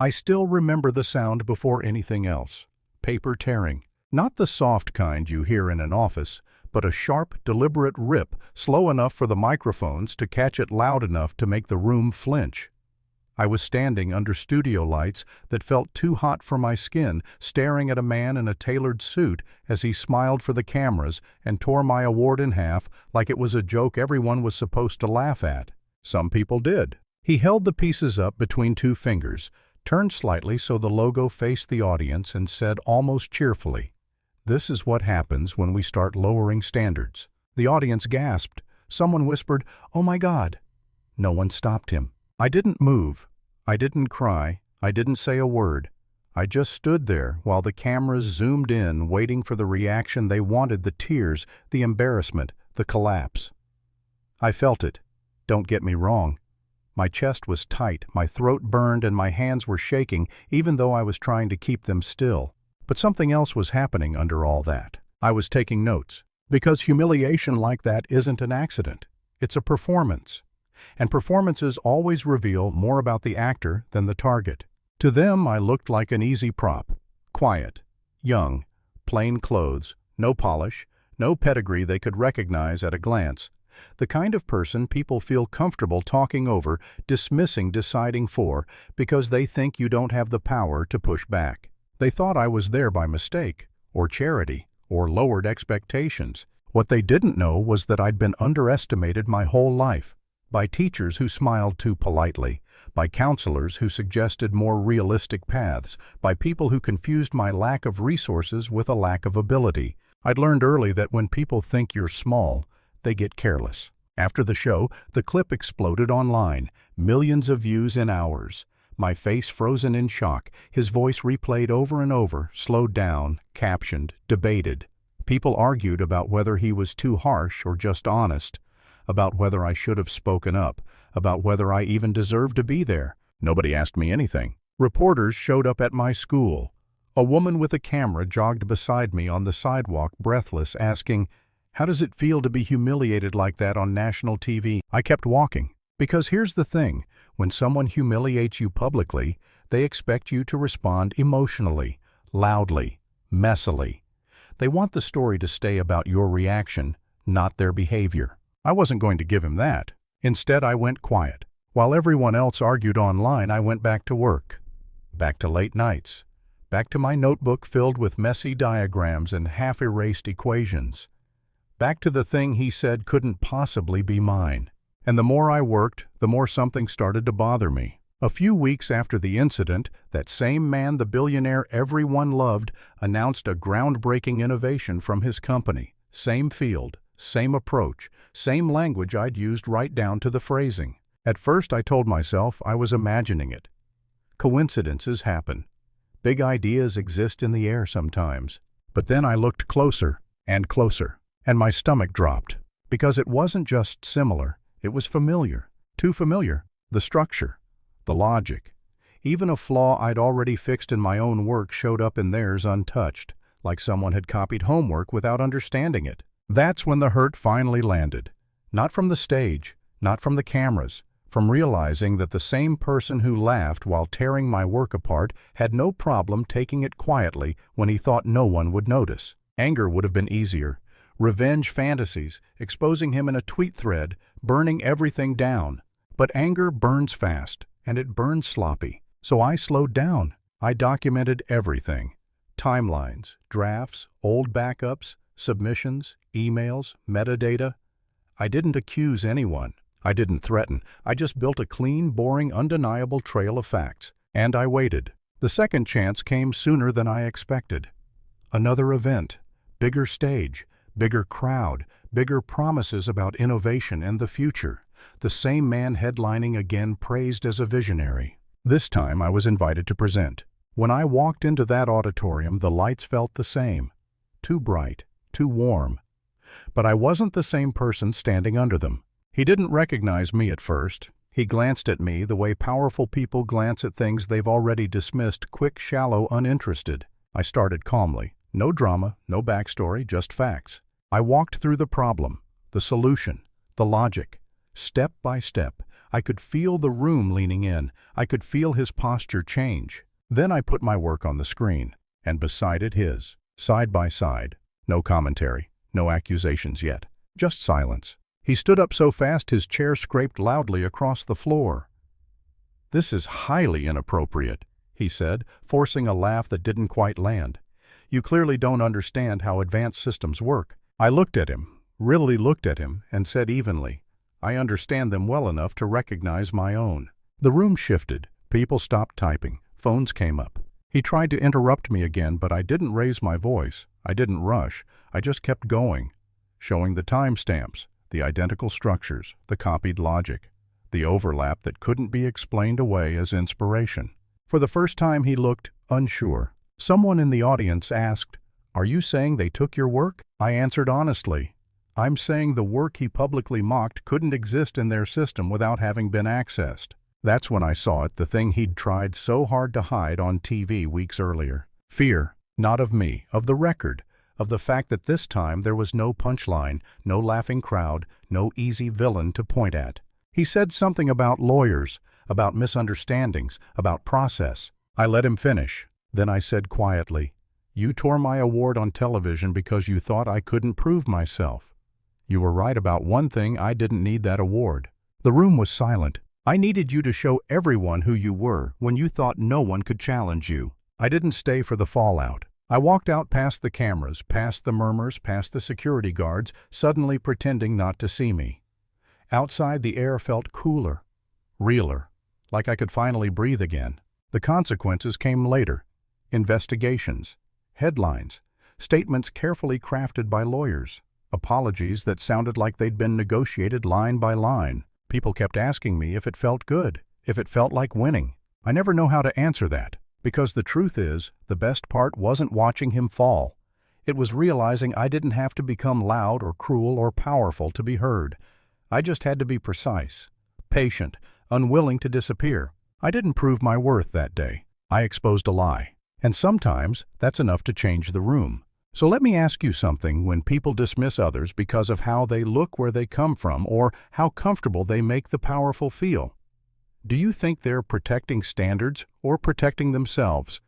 I still remember the sound before anything else. Paper tearing. Not the soft kind you hear in an office, but a sharp, deliberate rip, slow enough for the microphones to catch it loud enough to make the room flinch. I was standing under studio lights that felt too hot for my skin, staring at a man in a tailored suit as he smiled for the cameras and tore my award in half like it was a joke everyone was supposed to laugh at. Some people did. He held the pieces up between two fingers, turned slightly so the logo faced the audience, and said almost cheerfully, "This is what happens when we start lowering standards." The audience gasped. Someone whispered, "Oh my God!" No one stopped him. I didn't move. I didn't cry. I didn't say a word. I just stood there while the cameras zoomed in, waiting for the reaction they wanted, the tears, the embarrassment, the collapse. I felt it. Don't get me wrong. My chest was tight, my throat burned, and my hands were shaking, even though I was trying to keep them still. But something else was happening under all that. I was taking notes. Because humiliation like that isn't an accident. It's a performance. And performances always reveal more about the actor than the target. To them, I looked like an easy prop. Quiet, young, plain clothes, no polish, no pedigree they could recognize at a glance. The kind of person people feel comfortable talking over, dismissing, deciding for, because they think you don't have the power to push back. They thought I was there by mistake, or charity, or lowered expectations. What they didn't know was that I'd been underestimated my whole life. By teachers who smiled too politely, by counselors who suggested more realistic paths, by people who confused my lack of resources with a lack of ability. I'd learned early that when people think you're small, they get careless. After the show, the clip exploded online, millions of views in hours. My face frozen in shock, his voice replayed over and over, slowed down, captioned, debated. People argued about whether he was too harsh or just honest, about whether I should have spoken up, about whether I even deserved to be there. Nobody asked me anything. Reporters showed up at my school. A woman with a camera jogged beside me on the sidewalk, breathless, asking, "How does it feel to be humiliated like that on national TV?" I kept walking. Because here's the thing, when someone humiliates you publicly, they expect you to respond emotionally, loudly, messily. They want the story to stay about your reaction, not their behavior. I wasn't going to give him that. Instead, I went quiet. While everyone else argued online, I went back to work. Back to late nights. Back to my notebook filled with messy diagrams and half-erased equations. Back to the thing he said couldn't possibly be mine. And the more I worked, the more something started to bother me. A few weeks after the incident, that same man, the billionaire everyone loved, announced a groundbreaking innovation from his company. Same field. Same approach, same language I'd used right down to the phrasing. At first I told myself I was imagining it. Coincidences happen. Big ideas exist in the air sometimes. But then I looked closer and closer, and my stomach dropped. Because it wasn't just similar, it was familiar. Too familiar. The structure, the logic. Even a flaw I'd already fixed in my own work showed up in theirs untouched, like someone had copied homework without understanding it. That's when the hurt finally landed. Not from the stage, not from the cameras, from realizing that the same person who laughed while tearing my work apart had no problem taking it quietly when he thought no one would notice. Anger would have been easier. Revenge fantasies, exposing him in a tweet thread, burning everything down. But anger burns fast, and it burns sloppy. So I slowed down. I documented everything. Timelines, drafts, old backups, submissions, emails, metadata. I didn't accuse anyone. I didn't threaten. I just built a clean, boring, undeniable trail of facts. And I waited. The second chance came sooner than I expected. Another event. Bigger stage. Bigger crowd. Bigger promises about innovation and the future. The same man headlining again, praised as a visionary. This time I was invited to present. When I walked into that auditorium, the lights felt the same. Too bright. Too warm. But I wasn't the same person standing under them. He didn't recognize me at first. He glanced at me the way powerful people glance at things they've already dismissed, quick, shallow, uninterested. I started calmly. No drama, no backstory, just facts. I walked through the problem, the solution, the logic. Step by step, I could feel the room leaning in. I could feel his posture change. Then I put my work on the screen, and beside it his, side by side. No commentary, no accusations yet, just silence. He stood up so fast his chair scraped loudly across the floor. "This is highly inappropriate," he said, forcing a laugh that didn't quite land. "You clearly don't understand how advanced systems work." I looked at him, really looked at him, and said evenly, "I understand them well enough to recognize my own." The room shifted. People stopped typing. Phones came up. He tried to interrupt me again, but I didn't raise my voice. I didn't rush. I just kept going, showing the timestamps, the identical structures, the copied logic, the overlap that couldn't be explained away as inspiration. For the first time he looked unsure. Someone in the audience asked, "Are you saying they took your work?" I answered honestly, "I'm saying the work he publicly mocked couldn't exist in their system without having been accessed." That's when I saw it, the thing he'd tried so hard to hide on TV weeks earlier. Fear, not of me, of the record, of the fact that this time there was no punchline, no laughing crowd, no easy villain to point at. He said something about lawyers, about misunderstandings, about process. I let him finish. Then I said quietly, "You tore my award on television because you thought I couldn't prove myself. You were right about one thing, I didn't need that award." The room was silent. "I needed you to show everyone who you were when you thought no one could challenge you." I didn't stay for the fallout. I walked out past the cameras, past the murmurs, past the security guards, suddenly pretending not to see me. Outside the air felt cooler, realer, like I could finally breathe again. The consequences came later. Investigations, headlines, statements carefully crafted by lawyers, apologies that sounded like they'd been negotiated line by line. People kept asking me if it felt good, if it felt like winning. I never know how to answer that, because the truth is, the best part wasn't watching him fall. It was realizing I didn't have to become loud or cruel or powerful to be heard. I just had to be precise, patient, unwilling to disappear. I didn't prove my worth that day. I exposed a lie. And sometimes that's enough to change the room. So let me ask you something. When people dismiss others because of how they look, where they come from, or how comfortable they make the powerful feel, do you think they're protecting standards or protecting themselves?